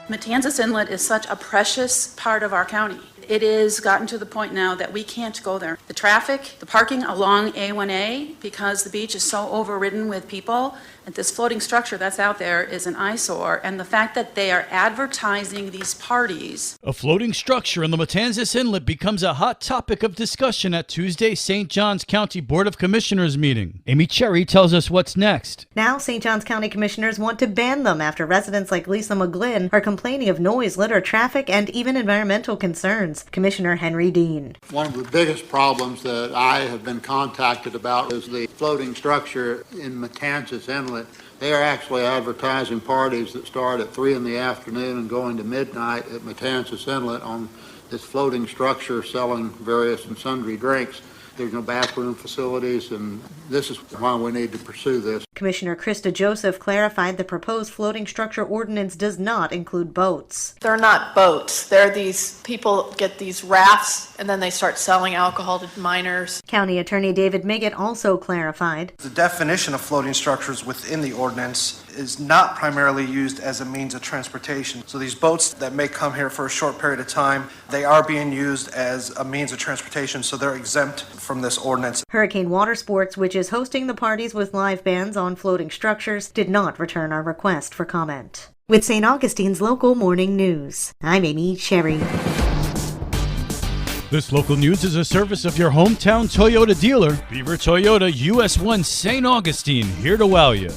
Matanzas Inlet is such a precious part of our county. It has gotten to the point now that we can't go there. The traffic, the parking along A1A, because the beach is so overridden with people, and this floating structure that's out there is an eyesore. And the fact that they are advertising these parties. A floating structure in the Matanzas Inlet becomes a hot topic of discussion at Tuesday's St. Johns County Board of Commissioners meeting. Amy Cherry tells us what's next. Now St. Johns County Commissioners want to ban them after residents like Lisa McGlynn are complaining of noise, litter, traffic, and even environmental concerns. Commissioner Henry Dean. One of the biggest problems that I have been contacted about is the floating structure in Matanzas Inlet. They are actually advertising parties that start at 3 in the afternoon and going to midnight at Matanzas Inlet on this floating structure, selling various and sundry drinks. There's no bathroom facilities, and this is why we need to pursue this. Commissioner Krista Joseph clarified the proposed floating structure ordinance does not include boats. They're not boats. They're these people get these rafts and then they start selling alcohol to minors. County Attorney David Miggott also clarified. The definition of floating structures within the ordinance is not primarily used as a means of transportation. So these boats that may come here for a short period of time, they are being used as a means of transportation, so they're exempt from this ordinance. Hurricane Water Sports, which is hosting the parties with live bands on floating structures, did not return our request for comment. With St. Augustine's local morning news, I'm Amy Cherry. This local news is a service of your hometown Toyota dealer, Beaver Toyota US 1 St. Augustine, here to wow you.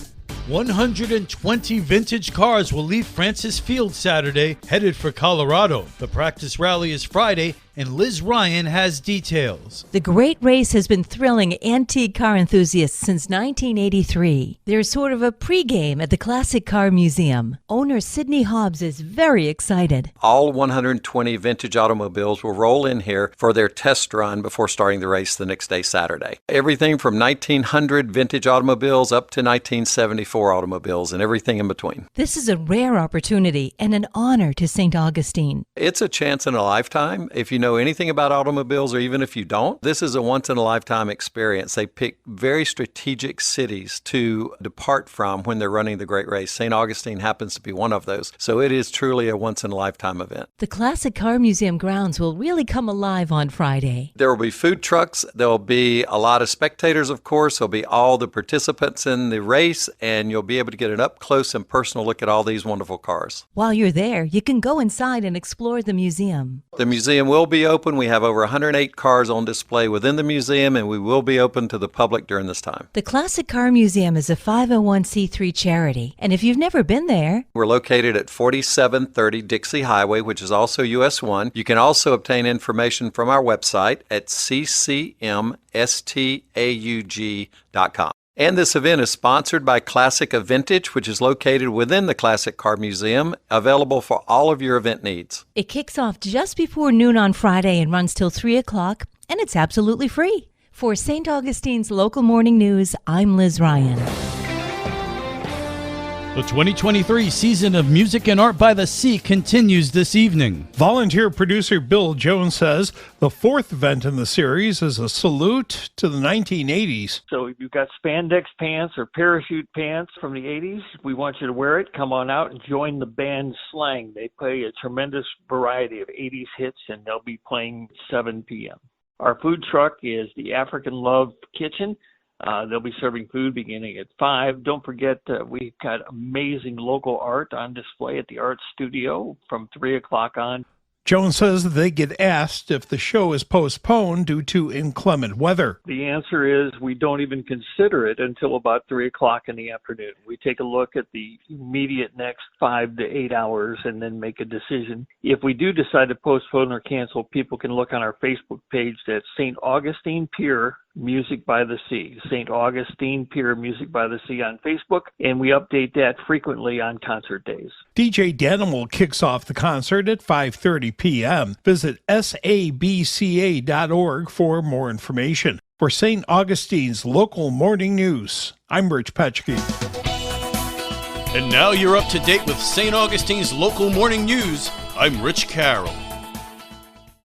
120 vintage cars will leave Francis Field Saturday, headed for Colorado. The practice rally is Friday, and Liz Ryan has details. The Great Race has been thrilling antique car enthusiasts since 1983. There's sort of a pregame at the Classic Car Museum. Owner Sidney Hobbs is very excited. All 120 vintage automobiles will roll in here for their test run before starting the race the next day, Saturday. Everything from 1900 vintage automobiles up to 1974 automobiles and everything in between. This is a rare opportunity and an honor to St. Augustine. It's a chance in a lifetime. If you know anything about automobiles, or even if you don't, this is a once-in-a-lifetime experience. They pick very strategic cities to depart from when they're running the Great Race. St. Augustine happens to be one of those, so it is truly a once-in-a-lifetime event. The Classic Car Museum grounds will really come alive on Friday. There will be food trucks. There will be a lot of spectators, of course. There will be all the participants in the race, and you'll be able to get an up-close and personal look at all these wonderful cars. While you're there, you can go inside and explore the museum. The museum will be open. We have over 108 cars on display within the museum, and we will be open to the public during this time. The Classic Car Museum is a 501c3 charity, and if you've never been there, we're located at 4730 Dixie Highway, which is also US 1. You can also obtain information from our website at ccmstaug.com. And this event is sponsored by Classic Vintage, which is located within the Classic Car Museum, available for all of your event needs. It kicks off just before noon on Friday and runs till 3 o'clock, and it's absolutely free. For St. Augustine's Local Morning News, I'm Liz Ryan. The 2023 season of Music and Art by the Sea continues this evening. Volunteer producer Bill Jones says the fourth event in the series is a salute to the 1980s. So if you've got spandex pants or parachute pants from the 80s, we want you to wear it. Come on out and join the band Slang. They play a tremendous variety of 80s hits, and they'll be playing 7 p.m. Our food truck is the African Love Kitchen. They'll be serving food beginning at 5. Don't forget, we've got amazing local art on display at the art studio from 3 o'clock on. Jones says they get asked if the show is postponed due to inclement weather. The answer is we don't even consider it until about 3 o'clock in the afternoon. We take a look at the immediate next 5 to 8 hours and then make a decision. If we do decide to postpone or cancel, people can look on our Facebook page that's St. Augustine Pier Music by the Sea, St. Augustine Pier Music by the Sea on Facebook, and we update that frequently on concert days. DJ Danimal kicks off the concert at 5:30 p.m. Visit sabca.org for more information. For St. Augustine's Local Morning News, I'm Rich Petchke. And now you're up to date with St. Augustine's Local Morning News. I'm Rich Carroll.